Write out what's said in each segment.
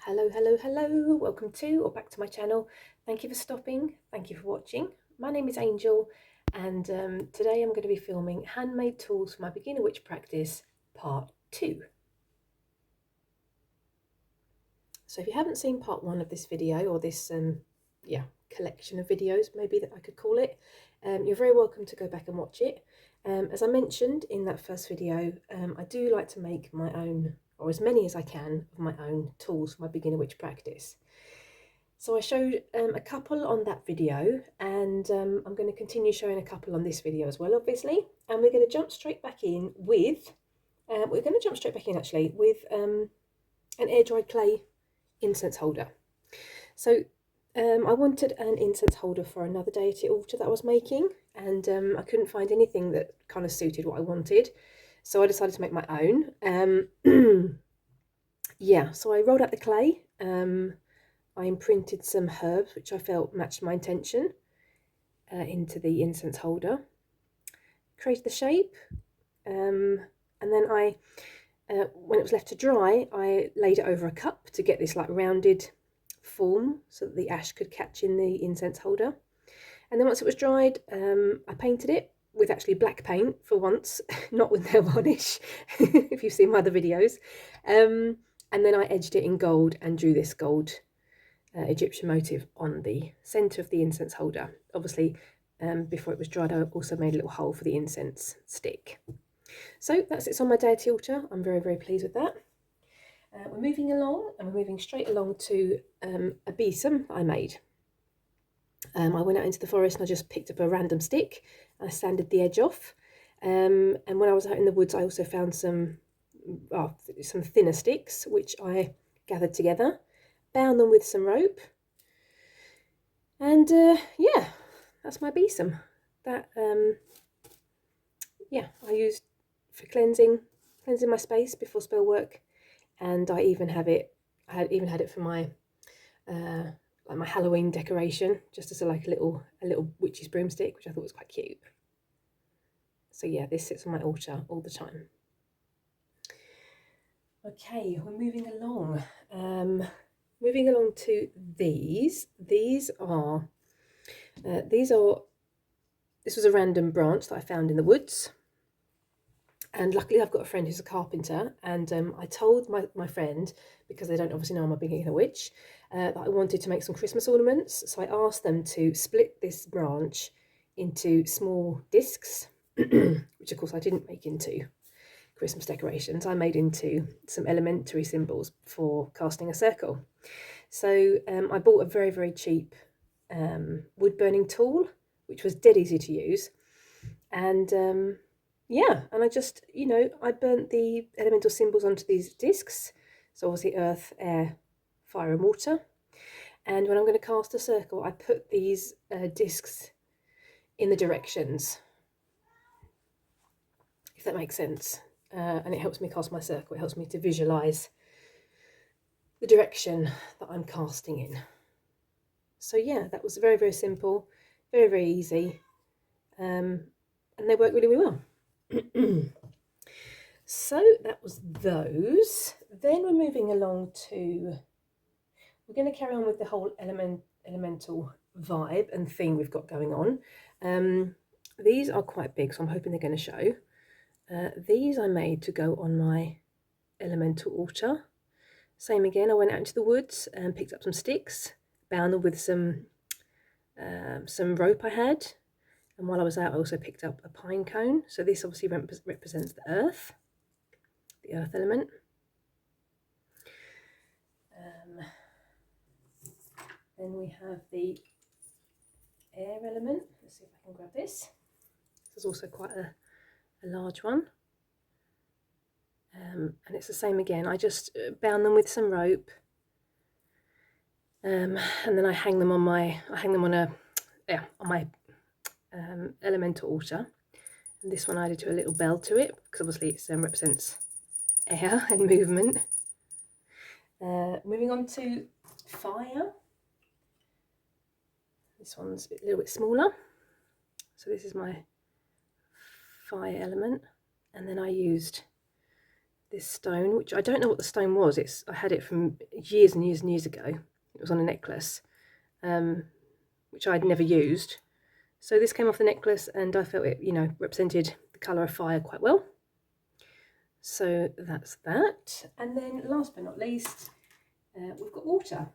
Hello, hello, hello. Welcome to or back to my channel. Thank you for stopping. Thank you for watching. My name is Angel, and today I'm going to be filming handmade tools for my beginner witch practice part 2. So if you haven't seen part 1 of this video, or this collection of videos maybe that I could call it, you're very welcome to go back and watch it. As I mentioned in that first video, I do like to make my own, or as many as I can, of my own tools for my beginner witch practice. So I showed a couple on that video, and I'm going to continue showing a couple on this video as well, obviously. And we're going to jump straight back in with, actually with an air dried clay incense holder. So I wanted an incense holder for another deity altar that I was making, and I couldn't find anything that kind of suited what I wanted, so I decided to make my own. Yeah, so I rolled out the clay. I imprinted some herbs which I felt matched my intention into the incense holder, created the shape, and then when it was left to dry, I laid it over a cup to get this like rounded form so that the ash could catch in the incense holder. And then once it was dried, I painted it with actually black paint for once, not with nail varnish, if you've seen my other videos. And then I edged it in gold and drew this gold Egyptian motif on the centre of the incense holder. Obviously, before it was dried, I also made a little hole for the incense stick. So that's it on my deity altar. I'm very, very pleased with that. We're moving along, and we're moving straight along to a besom I made. I went out into the forest and I just picked up a random stick and I sanded the edge off. And when I was out in the woods, I also found some thinner sticks, which I gathered together, bound them with some rope, and yeah, that's my besom. That yeah, I used for cleansing my space before spell work, and I even had it for my like my Halloween decoration, just as a little witch's broomstick, which I thought was quite cute. So yeah, this sits on my altar all the time. Okay, we're moving along. Moving along to these. This was a random branch that I found in the woods. And luckily I've got a friend who's a carpenter, and I told my friend, because they don't obviously know I'm a beginner witch, that I wanted to make some Christmas ornaments. So I asked them to split this branch into small discs, which of course I didn't make into Christmas decorations. I made into some elementary symbols for casting a circle. So I bought a very, very cheap wood burning tool, which was dead easy to use. And yeah, and I just, I burnt the elemental symbols onto these discs. So obviously earth, air, fire and water. And when I'm going to cast a circle, I put these discs in the directions, if that makes sense. And it helps me cast my circle. It helps me to visualize the direction that I'm casting in. So yeah, that was very, very simple, very, very easy. And they work really, really well. So that was those. Then we're moving along to, we're going to carry on with the whole elemental vibe and theme we've got going on. These are quite big, so I'm hoping they're going to show. These I made to go on my elemental altar. Same again, I went out into the woods and picked up some sticks, bound them with some rope I had. And while I was out, I also picked up a pine cone. So this obviously represents the earth element. Then we have the air element. Let's see if I can grab this. This is also quite a large one. And it's the same again. I just bound them with some rope. And then I hang them on my elemental altar. And this one I added to a little bell to it, because obviously it represents air and movement. Moving on to fire. This one's a little bit smaller. So this is my fire element. And then I used this stone, which I don't know what the stone was. I had it from years and years and years ago. It was on a necklace, which I'd never used. So this came off the necklace, and I felt it, you know, represented the colour of fire quite well. So that's that. And then last but not least, we've got water.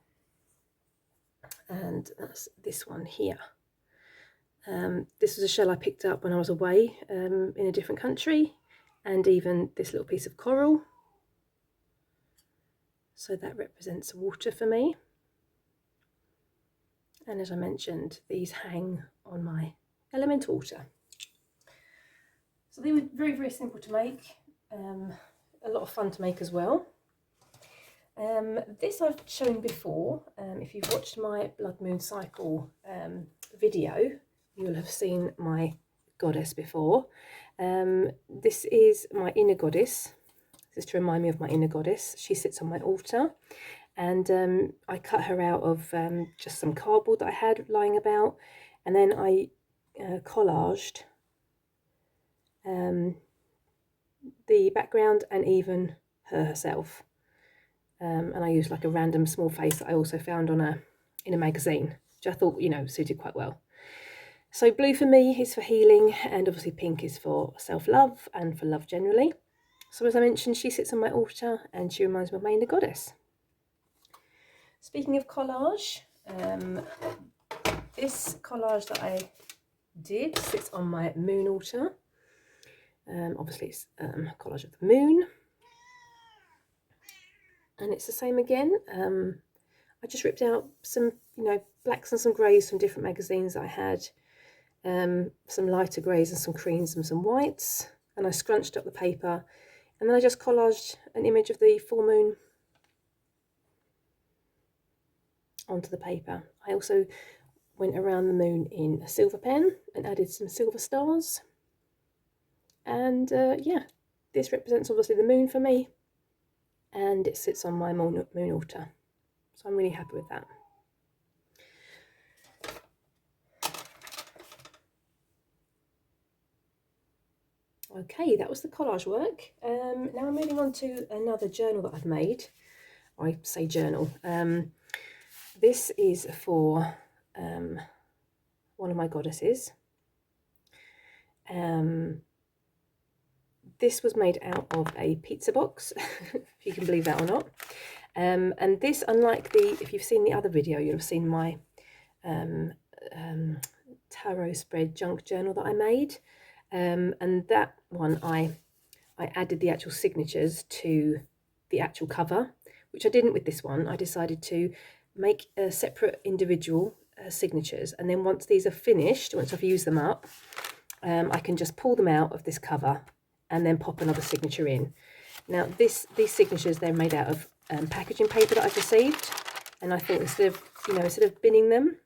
And that's this one here. This was a shell I picked up when I was away in a different country, and even this little piece of coral. So that represents water for me. And as I mentioned, these hang on my elemental water. So they were very, very simple to make. A lot of fun to make as well. This I've shown before. If you've watched my blood moon cycle video, you'll have seen my goddess before. This is my inner goddess. This is to remind me of my inner goddess. She sits on my altar, and I cut her out of just some cardboard that I had lying about, and then I collaged the background and even her herself. And I used like a random small face that I also found in a magazine, which I thought, you know, suited quite well. So blue for me is for healing, and obviously pink is for self-love and for love generally. So as I mentioned, she sits on my altar and she reminds me of my inner goddess. Speaking of collage, this collage that I did sits on my moon altar. Obviously it's a collage of the moon. And it's the same again. I just ripped out some, you know, blacks and some greys from different magazines that I had. Some lighter greys and some creams and some whites. And I scrunched up the paper. And then I just collaged an image of the full moon onto the paper. I also went around the moon in a silver pen and added some silver stars. And yeah, this represents obviously the moon for me. And it sits on my moon altar. So I'm really happy with that. Okay, that was the collage work. Now I'm moving on to another journal that I've made. I say journal. This is for one of my goddesses. This was made out of a pizza box, if you can believe that or not. And this, unlike if you've seen the other video, you'll have seen my tarot spread junk journal that I made. And that one, I added the actual signatures to the actual cover, which I didn't with this one. I decided to make a separate individual signatures, and then once these are finished, once I've used them up, I can just pull them out of this cover and then pop another signature in. Now these signatures, they're made out of packaging paper that I've received, and I thought instead of binning them,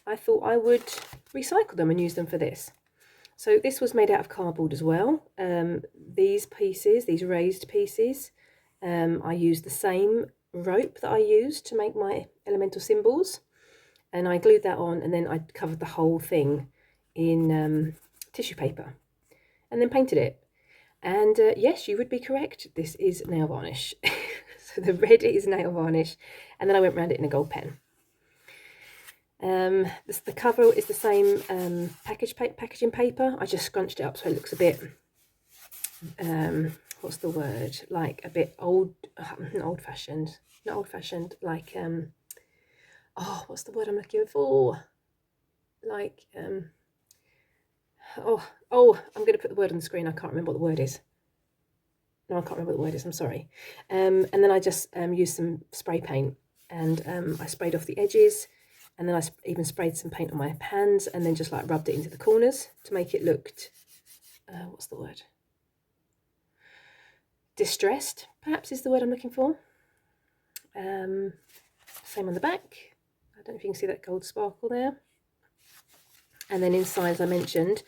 I thought I would recycle them and use them for this. So this was made out of cardboard as well. These pieces, these raised pieces, I used the same rope that I used to make my elemental symbols, and I glued that on, and then I covered the whole thing in tissue paper and then painted it. And yes, you would be correct, this is nail varnish. So the red is nail varnish, and then I went around it in a gold pen. The cover is the same packaging paper. I just scrunched it up so it looks a bit what's the word, like a bit old-fashioned, not old-fashioned, like oh, what's the word I'm looking for, like oh, I'm going to put the word on the screen. I can't remember what the word is. No, I can't remember what the word is, I'm sorry. And then I just used some spray paint, and I sprayed off the edges, and then I even sprayed some paint on my hands, and then just like rubbed it into the corners to make it look, what's the word? Distressed, perhaps, is the word I'm looking for. Same on the back. I don't know if you can see that gold sparkle there. And then inside, as I mentioned,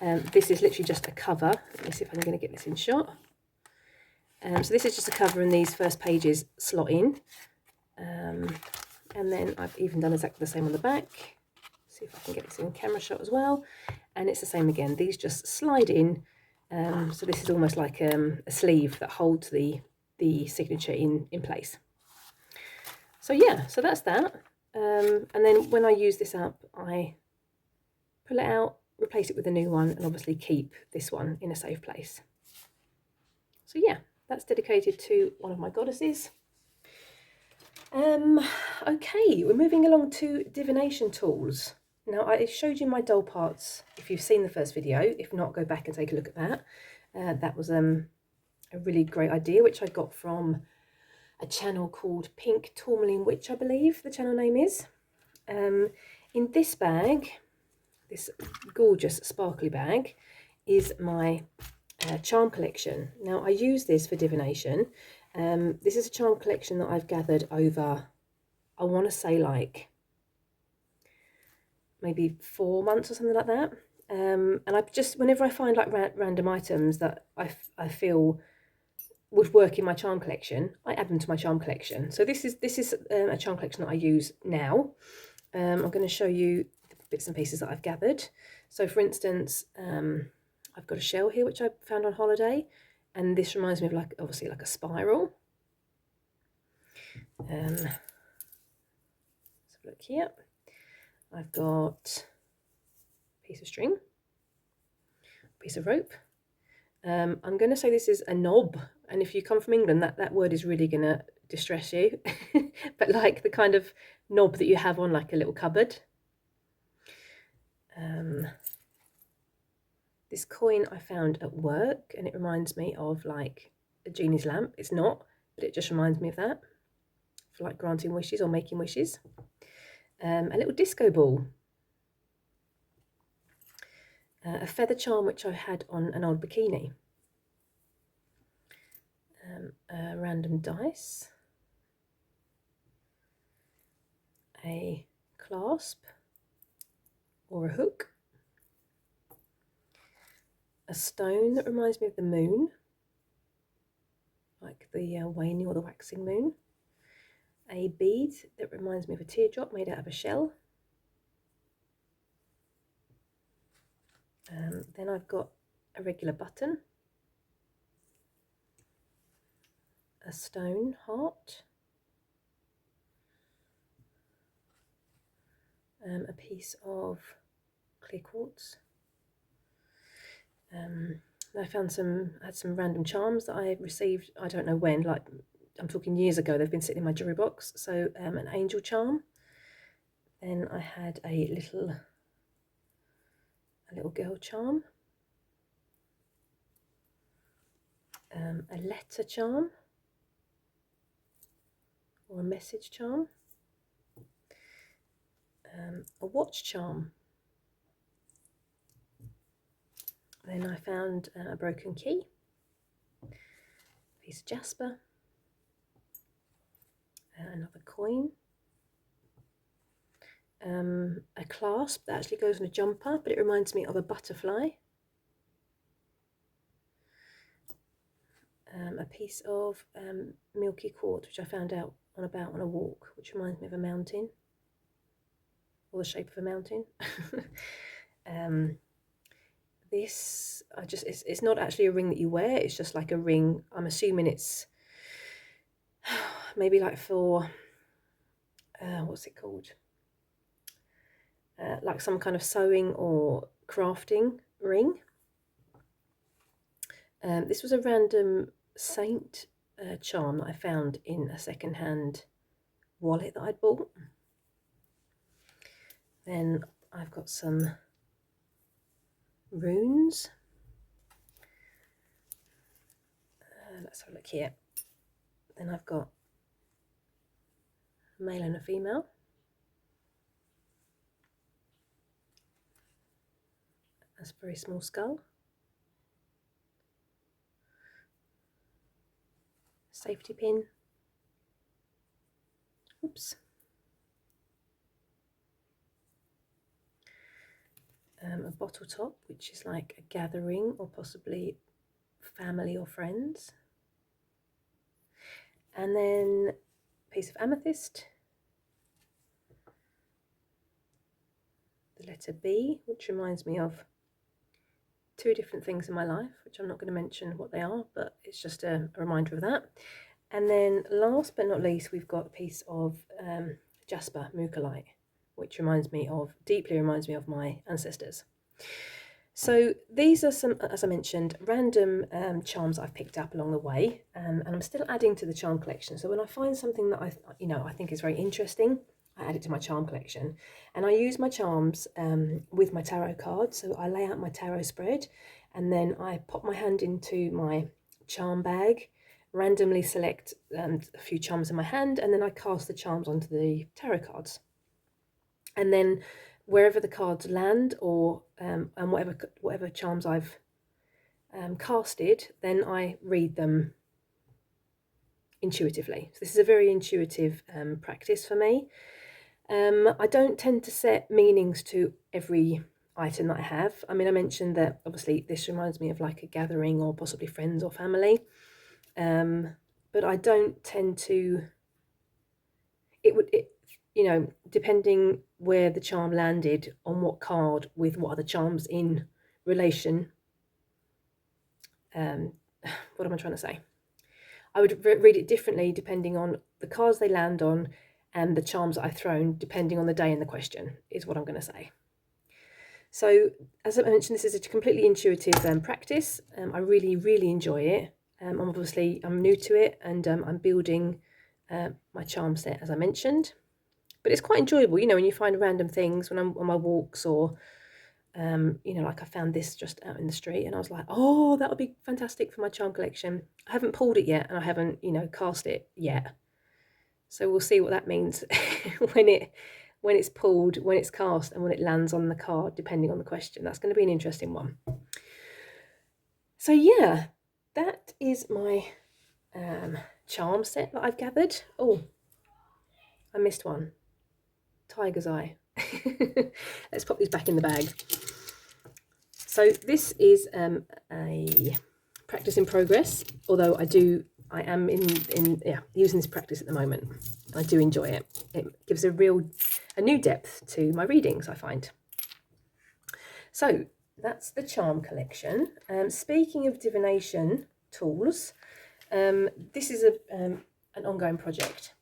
this is literally just a cover. Let me see if I'm going to get this in shot. So this is just a cover, and these first pages slot in. And then I've even done exactly the same on the back. See if I can get this in camera shot as well. And it's the same again. These just slide in, So this is almost like a sleeve that holds the signature in place. So yeah, so that's that. And then when I use this up, I pull it out, replace it with a new one, and obviously keep this one in a safe place. So yeah, that's dedicated to one of my goddesses. Okay, we're moving along to divination tools. Now, I showed you my doll parts if you've seen the first video. If not, go back and take a look at that. That was a really great idea, which I got from a channel called Pink Tourmaline Witch, I believe the channel name is. In this bag, this gorgeous sparkly bag, is my charm collection. Now, I use this for divination. This is a charm collection that I've gathered over, I want to say, like maybe 4 months or something like that. And I just, whenever I find like random items that I feel would work in my charm collection, I add them to my charm collection. So this is a charm collection that I use now. I'm going to show you the bits and pieces that I've gathered. So for instance, I've got a shell here which I found on holiday, and this reminds me of, like, obviously like a spiral. Let's have a look here. I've got a piece of string, a piece of rope. I'm going to say this is a knob, and if you come from England, that word is really going to distress you. But like the kind of knob that you have on like a little cupboard. This coin I found at work, and it reminds me of like a genie's lamp. It's not, but it just reminds me of that, for like granting wishes or making wishes. A little disco ball. A feather charm which I had on an old bikini. A random dice. A clasp or a hook. A stone that reminds me of the moon, like the waning or the waxing moon. A bead that reminds me of a teardrop made out of a shell. Then I've got a regular button, a stone heart, a piece of clear quartz. I had some random charms that I received, I don't know when, like I'm talking years ago. They've been sitting in my jewelry box. So an angel charm. Then I had a little girl charm, a letter charm or a message charm, a watch charm. Then I found a broken key, a piece of jasper, another coin, a clasp that actually goes on a jumper, but it reminds me of a butterfly, a piece of milky quartz which I found out on a walk, which reminds me of a mountain, or the shape of a mountain. This, it's not actually a ring that you wear, it's just like a ring. I'm assuming it's maybe like for what's it called, like some kind of sewing or crafting ring. This was a random saint charm that I found in a second-hand wallet that I'd bought. Then I've got some runes. Let's have a look here. Then I've got a male and a female. That's a very small skull. Safety pin. Oops. A bottle top, which is like a gathering or possibly family or friends. And then a piece of amethyst. The letter B, which reminds me of two different things in my life, which I'm not going to mention what they are, but it's just a reminder of that. And then last but not least, we've got a piece of jasper mucolite, which deeply reminds me of my ancestors. So these are some, as I mentioned, random charms I've picked up along the way, and I'm still adding to the charm collection. So when I find something that I think is very interesting, I add it to my charm collection, and I use my charms with my tarot cards. So I lay out my tarot spread, and then I pop my hand into my charm bag, randomly select a few charms in my hand, and then I cast the charms onto the tarot cards. And then wherever the cards land, or and whatever charms I've casted, then I read them intuitively. So this is a very intuitive practice for me. I don't tend to set meanings to every item that I have. I mean, I mentioned that obviously this reminds me of like a gathering or possibly friends or family, but I don't tend to. Depending where the charm landed on what card with what other charms in relation. What am I trying to say? I would read it differently depending on the cards they land on and the charms that I've thrown, depending on the day and the question, is what I'm going to say. So, as I mentioned, this is a completely intuitive practice. I really, really enjoy it. I'm new to it, and I'm building my charm set, as I mentioned. But it's quite enjoyable, when you find random things when I'm on my walks, or like I found this just out in the street, and I was like, oh, that would be fantastic for my charm collection. I haven't pulled it yet, and I haven't cast it yet, so we'll see what that means when it's pulled, when it's cast, and when it lands on the card, depending on the question. That's going to be an interesting one. So yeah, that is my charm set that I've gathered. Oh, I missed one. Tiger's eye. Let's pop these back in the bag. So this is a practice in progress, although I am using this practice at the moment. I do enjoy it. It gives a new depth to my readings, I find. So that's the charm collection. Speaking of divination tools, this is an ongoing project.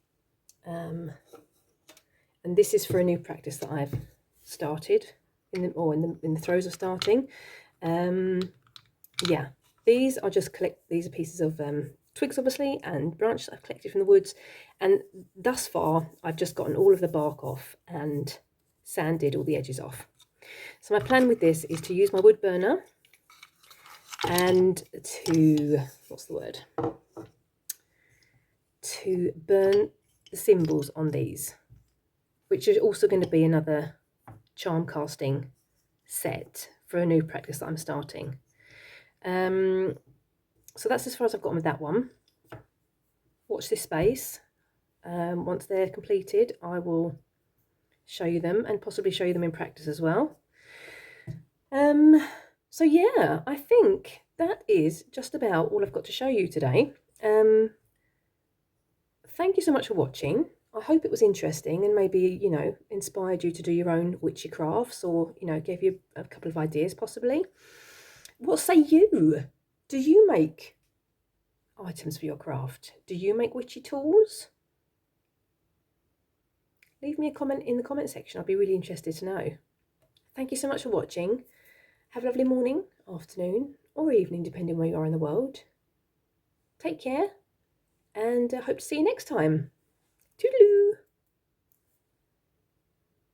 And this is for a new practice that I've started in the throes of starting. These are pieces of twigs, obviously, and branches I've collected from the woods. And thus far, I've just gotten all of the bark off and sanded all the edges off. So my plan with this is to use my wood burner and to burn the symbols on these, which is also going to be another charm casting set for a new practice that I'm starting. So that's as far as I've gotten with that one. Watch this space. Once they're completed, I will show you them, and possibly show you them in practice as well. So yeah, I think that is just about all I've got to show you today. Thank you so much for watching. I hope it was interesting and maybe, inspired you to do your own witchy crafts, or, gave you a couple of ideas possibly. What say you? Do you make items for your craft? Do you make witchy tools? Leave me a comment in the comment section. I'd be really interested to know. Thank you so much for watching. Have a lovely morning, afternoon, or evening, depending where you are in the world. Take care, and I hope to see you next time. Toodaloo!